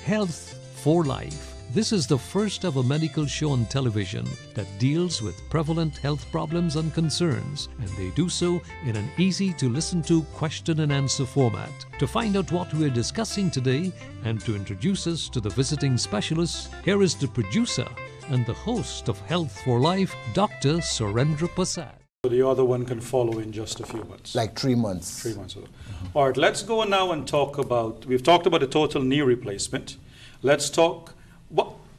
Health for Life. This is the first ever medical show on television that deals with prevalent health problems and concerns, and they do so in an easy to listen to question and answer format. To find out what we're discussing today and to introduce us to the visiting specialists, here is the producer and the host of Health for Life, Dr. Surendra Prasad. The other one can follow in just a few months. Like 3 months. 3 months ago. All right, let's go now and talk about, we've talked about a total knee replacement. Let's talk,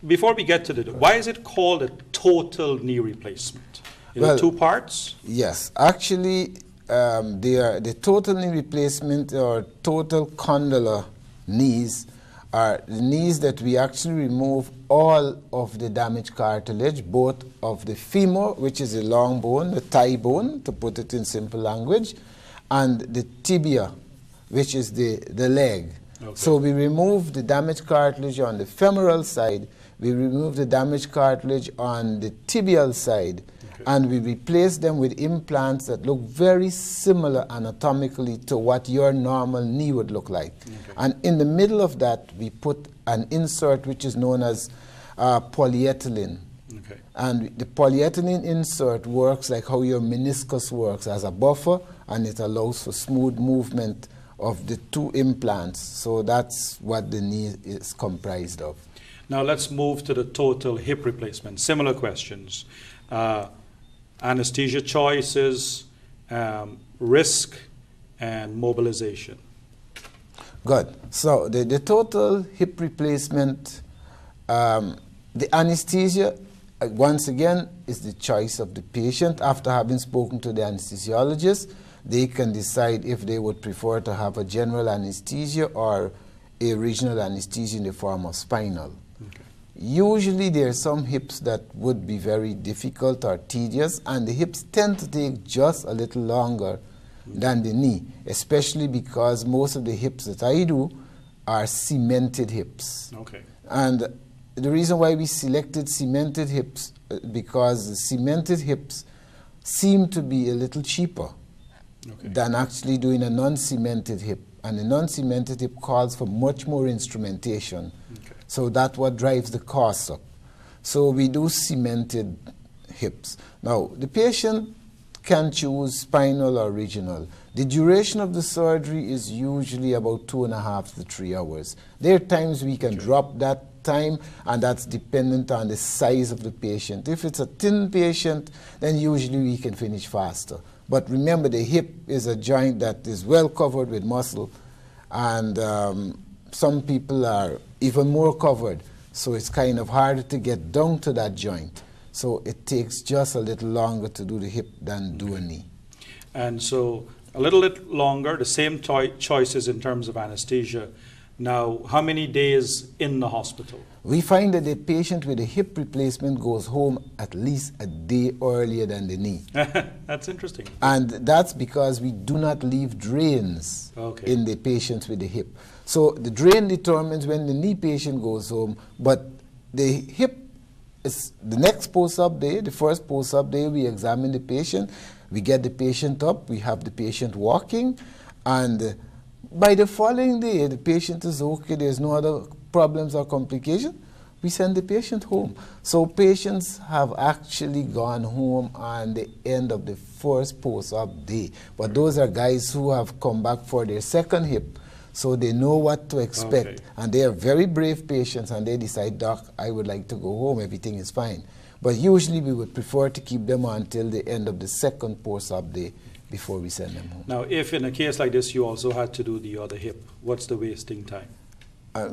before we get to why is it called a total knee replacement? Is it 2 parts? Yes, actually, the total knee replacement or total condylar knees are the knees that we actually remove all of the damaged cartilage, both of the femur, which is the long bone, the thigh bone, to put it in simple language, and the tibia, which is the leg. Okay. So we remove the damaged cartilage on the femoral side, we remove the damaged cartilage on the tibial side, okay, and we replace them with implants that look very similar anatomically to what your normal knee would look like. Okay. And in the middle of that, we put an insert which is known as polyethylene. Okay. And the polyethylene insert works like how your meniscus works, as a buffer, and it allows for smooth movement of the 2 implants. So that's what the knee is comprised of. Now let's move to the total hip replacement. Similar questions. Anesthesia choices, risk, and mobilization. Good. So the total hip replacement, the anesthesia, once again, is the choice of the patient. After having spoken to the anesthesiologist, they can decide if they would prefer to have a general anesthesia or a regional anesthesia in the form of spinal. Okay. Usually there are some hips that would be very difficult or tedious, and the hips tend to take just a little longer than the knee, especially because most of the hips that I do are cemented hips. Okay. And the reason why we selected cemented hips, because the cemented hips seem to be a little cheaper. Okay. Than actually doing a non-cemented hip. And the non-cemented hip calls for much more instrumentation. Okay. So that's what drives the cost up. So we do cemented hips. Now, the patient can choose spinal or regional. The duration of the surgery is usually about 2.5 to 3 hours. There are times we can drop that time, and that's dependent on the size of the patient. If it's a thin patient, then usually we can finish faster. But remember, the hip is a joint that is well covered with muscle, and some people are even more covered, so it's kind of harder to get down to that joint. So it takes just a little longer to do the hip than do a knee. And so a little bit longer, the same choices in terms of anesthesia. Now, how many days in the hospital? We find that the patient with a hip replacement goes home at least a day earlier than the knee. That's interesting. And that's because we do not leave drains in the patients with the hip. So the drain determines when the knee patient goes home, but the hip is the next post-op day, the first post-op day. We examine the patient, we get the patient up, we have the patient walking, and by the following day, the patient is okay, there's no other problems or complications, we send the patient home. So patients have actually gone home on the end of the first post-op day. But those are guys who have come back for their second hip, so they know what to expect. Okay. And they are very brave patients, and they decide, Doc, I would like to go home, everything is fine. But usually we would prefer to keep them until the end of the second post-op day before we send them home. Now, if in a case like this you also had to do the other hip, what's the wasting time?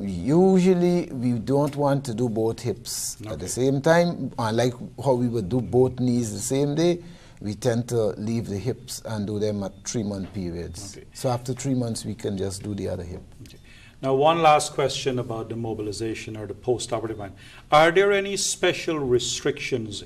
Usually we don't want to do both hips at the same time. Unlike how we would do both knees the same day, we tend to leave the hips and do them at 3-month periods. Okay. So after 3 months we can just do the other hip. Okay. Now, one last question about the mobilization or the post-operative time. Are there any special restrictions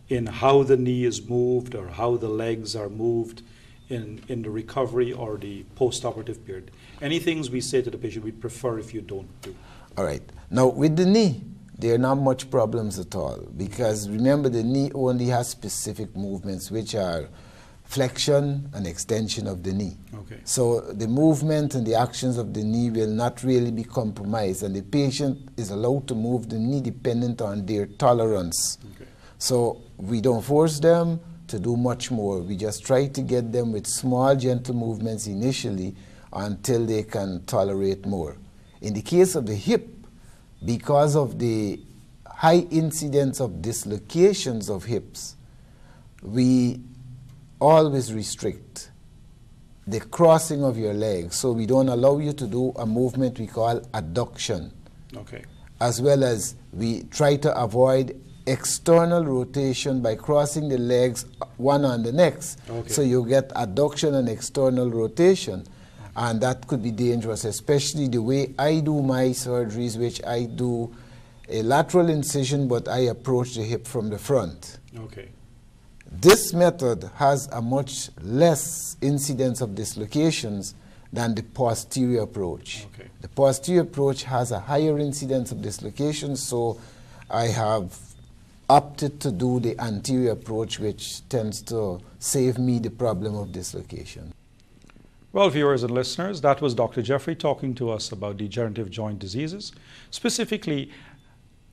in how the knee is moved or how the legs are moved in the recovery or the post-operative period? Any things we say to the patient we'd prefer if you don't do? All right. Now, with the knee, there are not much problems at all, because remember, the knee only has specific movements, which are flexion and extension of the knee. Okay. So the movement and the actions of the knee will not really be compromised, and the patient is allowed to move the knee dependent on their tolerance. Okay. So we don't force them to do much more. We just try to get them with small, gentle movements initially until they can tolerate more. In the case of the hip, because of the high incidence of dislocations of hips, we always restrict the crossing of your legs. So we don't allow you to do a movement we call adduction. Okay. As well as we try to avoid external rotation by crossing the legs one on the next. Okay. So you get adduction and external rotation. And that could be dangerous, especially the way I do my surgeries, which I do a lateral incision, but I approach the hip from the front. Okay. This method has a much less incidence of dislocations than the posterior approach. Okay. The posterior approach has a higher incidence of dislocations, so I have opted to do the anterior approach, which tends to save me the problem of dislocation. Well, viewers and listeners, that was Dr. Jeffrey talking to us about degenerative joint diseases, specifically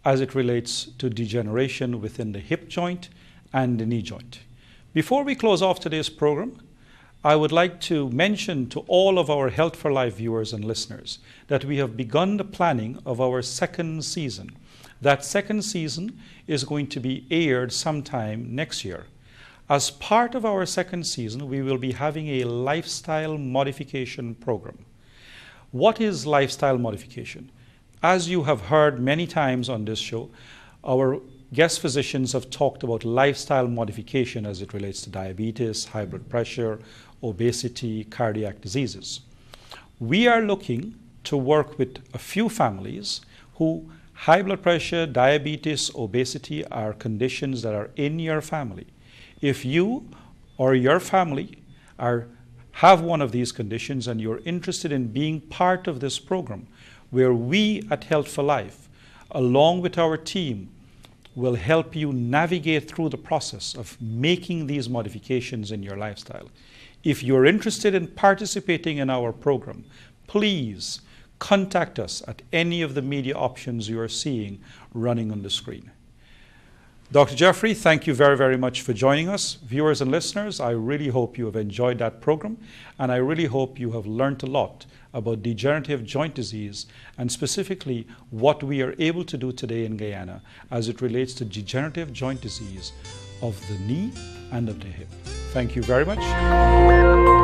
as it relates to degeneration within the hip joint and the knee joint. Before we close off today's program, I would like to mention to all of our Health for Life viewers and listeners that we have begun the planning of our second season. That second season is going to be aired sometime next year. As part of our second season, we will be having a lifestyle modification program. What is lifestyle modification? As you have heard many times on this show, our guest physicians have talked about lifestyle modification as it relates to diabetes, high blood pressure, obesity, cardiac diseases. We are looking to work with a few families who high blood pressure, diabetes, obesity are conditions that are in your family. If you or your family have one of these conditions and you're interested in being part of this program, where we at Health for Life, along with our team, will help you navigate through the process of making these modifications in your lifestyle. If you're interested in participating in our program, please contact us at any of the media options you are seeing running on the screen. Dr. Jeffrey, thank you very, very much for joining us. Viewers and listeners, I really hope you have enjoyed that program, and I really hope you have learned a lot about degenerative joint disease and specifically what we are able to do today in Guyana as it relates to degenerative joint disease of the knee and of the hip. Thank you very much.